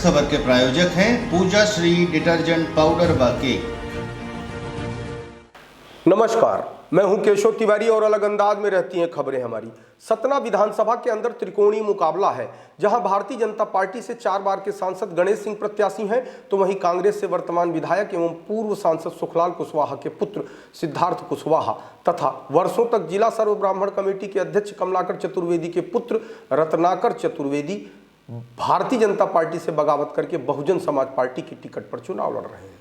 इस खबर के प्रायोजक हैं पूजा श्री डिटर्जेंट पाउडर व केक। नमस्कार, मैं हूं केशव तिवारी और अलग अंदाज में रहती हैं खबरें हमारी। सतना विधानसभा के अंदर त्रिकोणीय मुकाबला है, जहां भारतीय जनता पार्टी से 4 बार के सांसद गणेश सिंह प्रत्याशी हैं, तो वहीं कांग्रेस से वर्तमान विधायक एवं पूर्व सांसद सुखलाल कुशवाहा के पुत्र सिद्धार्थ कुशवाहा तथा वर्षों तक जिला सर्व ब्राह्मण कमेटी के अध्यक्ष कमलाकर चतुर्वेदी के पुत्र रत्नाकर चतुर्वेदी भारतीय जनता पार्टी से बगावत करके बहुजन समाज पार्टी की टिकट पर चुनाव लड़ रहे हैं।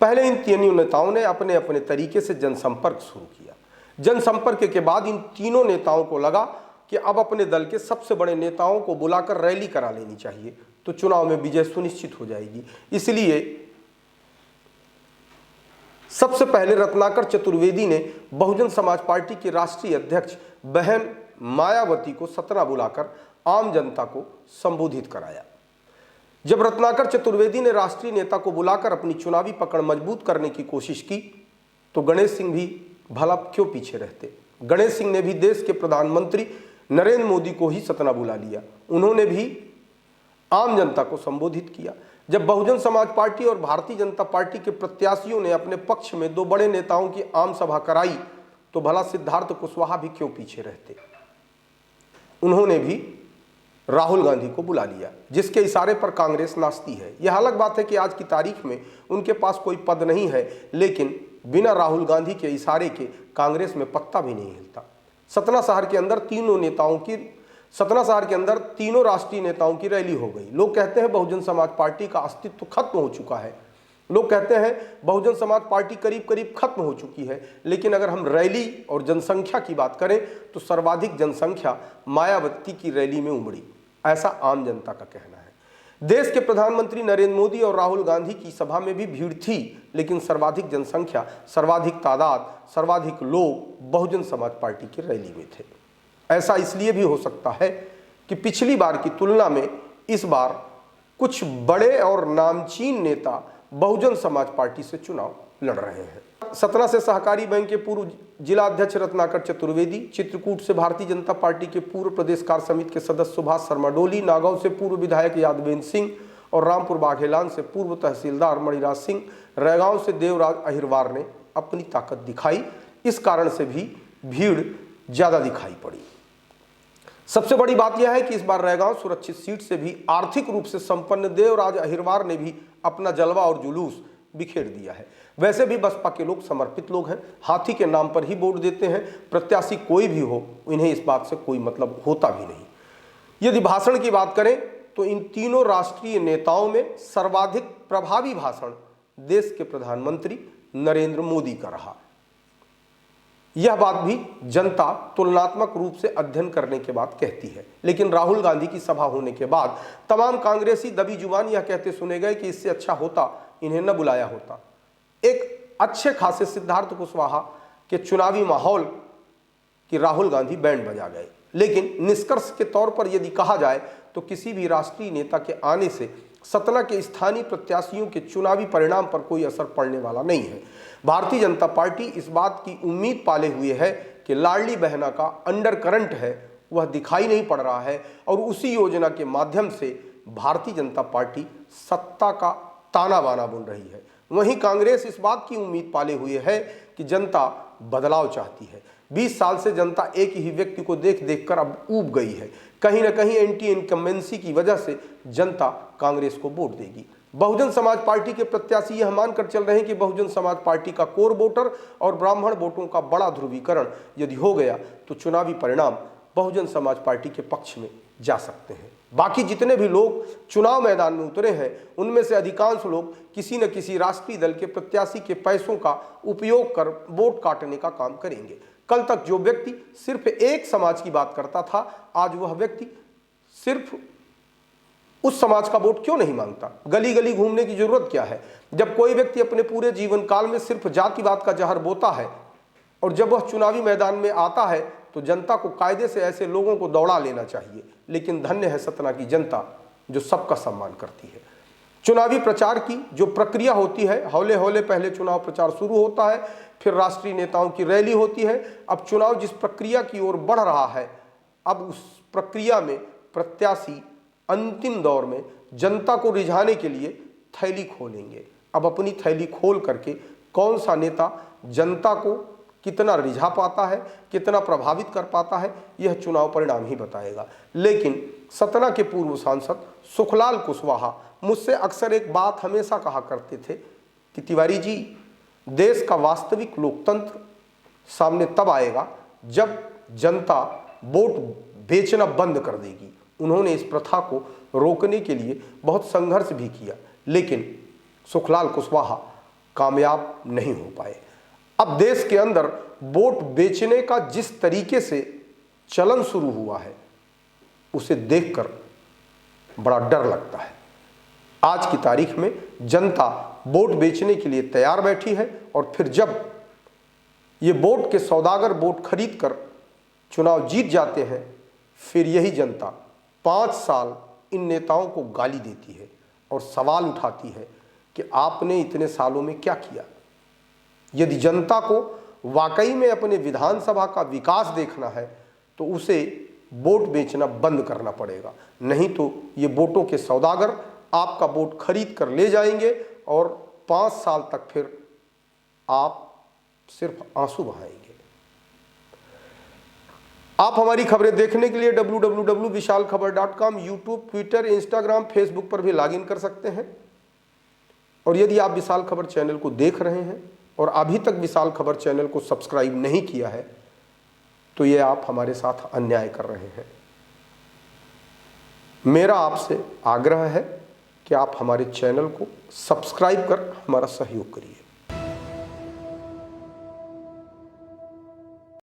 पहले इन तीनों नेताओं ने अपने अपने तरीके से जनसंपर्क शुरू किया। जनसंपर्क के बाद इन तीनों नेताओं को लगा कि अब अपने दल के सबसे बड़े नेताओं को बुलाकर रैली करा लेनी चाहिए, तो चुनाव में विजय सुनिश्चित हो जाएगी। इसलिए सबसे पहले रत्नाकर चतुर्वेदी ने बहुजन समाज पार्टी की राष्ट्रीय अध्यक्ष बहन मायावती को सतना बुलाकर आम जनता को संबोधित कराया। जब रत्नाकर चतुर्वेदी ने राष्ट्रीय नेता को बुलाकर अपनी चुनावी पकड़ मजबूत करने की कोशिश की, तो गणेश सिंह भी भला क्यों पीछे रहते। गणेश सिंह ने भी देश के प्रधानमंत्री नरेंद्र मोदी को ही सतना बुला लिया। उन्होंने भी आम जनता को संबोधित किया। जब बहुजन समाज पार्टी और भारतीय जनता पार्टी के प्रत्याशियों ने अपने पक्ष में 2 बड़े नेताओं की आम सभा कराई, तो भला सिद्धार्थ कुशवाहा भी क्यों पीछे रहते। उन्होंने भी राहुल गांधी को बुला लिया, जिसके इशारे पर कांग्रेस नाचती है। यह अलग बात है कि आज की तारीख में उनके पास कोई पद नहीं है, लेकिन बिना राहुल गांधी के इशारे के कांग्रेस में पत्ता भी नहीं हिलता। सतना शहर के अंदर तीनों राष्ट्रीय नेताओं की रैली हो गई। लोग कहते हैं बहुजन समाज पार्टी का अस्तित्व खत्म हो चुका है। लोग कहते हैं बहुजन समाज पार्टी करीब करीब खत्म हो चुकी है, लेकिन अगर हम रैली और जनसंख्या की बात करें तो सर्वाधिक जनसंख्या मायावती की रैली में उमड़ी, ऐसा आम जनता का कहना है। देश के प्रधानमंत्री नरेंद्र मोदी और राहुल गांधी की सभा में भी भीड़ थी, लेकिन सर्वाधिक जनसंख्या, सर्वाधिक तादाद, सर्वाधिक लोग बहुजन समाज पार्टी की रैली में थे। ऐसा इसलिए भी हो सकता है कि पिछली बार की तुलना में इस बार कुछ बड़े और नामचीन नेता बहुजन समाज पार्टी से चुनाव लड़ रहे हैं। सतना से सहकारी बैंक के पूर्व जिला अध्यक्ष रत्नाकर चतुर्वेदी, चित्रकूट से भारतीय जनता पार्टी के पूर्व प्रदेश कार्य समिति के सदस्य सुभाष शर्मा डोली, नागौर से पूर्व विधायक यादवेंद्र सिंह और रामपुर बाघेलान से पूर्व तहसीलदार मणिराज सिंह, रैगांव से देवराज अहिरवार ने अपनी ताकत दिखाई। इस कारण से भी भीड़ ज्यादा दिखाई पड़ी। सबसे बड़ी बात यह है कि इस बार रैगांव सुरक्षित सीट से भी आर्थिक रूप से संपन्न देवराज अहिरवार ने भी अपना जलवा और जुलूस बिखेर दिया है। वैसे भी बसपा के लोग समर्पित लोग हैं, हाथी के नाम पर ही वोट देते हैं। प्रत्याशी कोई भी हो, इन्हें इस बात से कोई मतलब होता भी नहीं। यदि भाषण की बात करें तो इन तीनों राष्ट्रीय नेताओं में सर्वाधिक प्रभावी भाषण देश के प्रधानमंत्री नरेंद्र मोदी का रहा। यह बात भी जनता तुलनात्मक रूप से अध्ययन करने के बाद कहती है। लेकिन राहुल गांधी की सभा होने के बाद तमाम कांग्रेसी दबी जुबान यह कहते सुने गए कि इससे अच्छा होता इन्हें न बुलाया होता। एक अच्छे खासे सिद्धार्थ कुशवाहा के चुनावी माहौल की राहुल गांधी बैंड बजा गए। लेकिन निष्कर्ष के तौर पर यदि कहा जाए तो किसी भी राष्ट्रीय नेता के आने से सतना के स्थानीय प्रत्याशियों के चुनावी परिणाम पर कोई असर पड़ने वाला नहीं है। भारतीय जनता पार्टी इस बात की उम्मीद पाले हुए है कि लाडली बहना का अंडर करंट है वह दिखाई नहीं पड़ रहा है, और उसी योजना के माध्यम से भारतीय जनता पार्टी सत्ता का ताना बाना बुन रही है। वहीं कांग्रेस इस बात की उम्मीद पाले हुए है कि जनता बदलाव चाहती है। 20 साल से जनता एक ही व्यक्ति को देख देख कर अब ऊब गई है। कहीं ना कहीं एंटी इनकम्बेंसी की वजह से जनता कांग्रेस को वोट देगी। बहुजन समाज पार्टी के प्रत्याशी यह मानकर चल रहे हैं कि बहुजन समाज पार्टी का कोर वोटर और ब्राह्मण वोटों का बड़ा ध्रुवीकरण यदि हो गया तो चुनावी परिणाम बहुजन समाज पार्टी के पक्ष में जा सकते हैं। बाकी जितने भी लोग चुनाव मैदान में उतरे हैं, उनमें से अधिकांश लोग किसी न किसी राष्ट्रीय दल के प्रत्याशी के पैसों का उपयोग कर वोट काटने का काम करेंगे। कल तक जो व्यक्ति सिर्फ एक समाज की बात करता था, आज वह व्यक्ति सिर्फ उस समाज का वोट क्यों नहीं मांगता। गली गली घूमने की जरूरत क्या है। जब कोई व्यक्ति अपने पूरे जीवन काल में सिर्फ जातिवाद का जहर बोता है और जब वह चुनावी मैदान में आता है तो जनता को कायदे से ऐसे लोगों को दौड़ा लेना चाहिए। लेकिन धन्य है सतना की जनता जो सबका सम्मान करती है। चुनावी प्रचार की जो प्रक्रिया होती है, हौले हौले पहले चुनाव प्रचार शुरू होता है, फिर राष्ट्रीय नेताओं की रैली होती है। अब चुनाव जिस प्रक्रिया की ओर बढ़ रहा है, अब उस प्रक्रिया में प्रत्याशी अंतिम दौर में जनता को रिझाने के लिए थैली खोलेंगे। अब अपनी थैली खोल करके कौन सा नेता जनता को कितना रिझा पाता है, कितना प्रभावित कर पाता है, यह चुनाव परिणाम ही बताएगा। लेकिन सतना के पूर्व सांसद सुखलाल कुशवाहा मुझसे अक्सर एक बात हमेशा कहा करते थे कि तिवारी जी, देश का वास्तविक लोकतंत्र सामने तब आएगा जब जनता वोट बेचना बंद कर देगी। उन्होंने इस प्रथा को रोकने के लिए बहुत संघर्ष भी किया, लेकिन सुखलाल कुशवाहा कामयाब नहीं हो पाए। अब देश के अंदर वोट बेचने का जिस तरीके से चलन शुरू हुआ है, उसे देखकर बड़ा डर लगता है। आज की तारीख में जनता वोट बेचने के लिए तैयार बैठी है और फिर जब ये वोट के सौदागर वोट खरीद कर चुनाव जीत जाते हैं, फिर यही जनता 5 साल इन नेताओं को गाली देती है और सवाल उठाती है कि आपने इतने सालों में क्या किया। यदि जनता को वाकई में अपने विधानसभा का विकास देखना है तो उसे वोट बेचना बंद करना पड़ेगा, नहीं तो ये वोटों के सौदागर आपका वोट खरीद कर ले जाएंगे और 5 साल तक फिर आप सिर्फ आंसू बहाएंगे। आप हमारी खबरें देखने के लिए www.vishalkhabar.com, YouTube, Twitter, Instagram, Facebook पर भी लॉगिन कर सकते हैं। और यदि आप विशाल खबर चैनल को देख रहे हैं और अभी तक विशाल खबर चैनल को सब्सक्राइब नहीं किया है, तो ये आप हमारे साथ अन्याय कर रहे हैं। मेरा आपसे आग्रह है कि आप हमारे चैनल को सब्सक्राइब कर हमारा सहयोग करिए।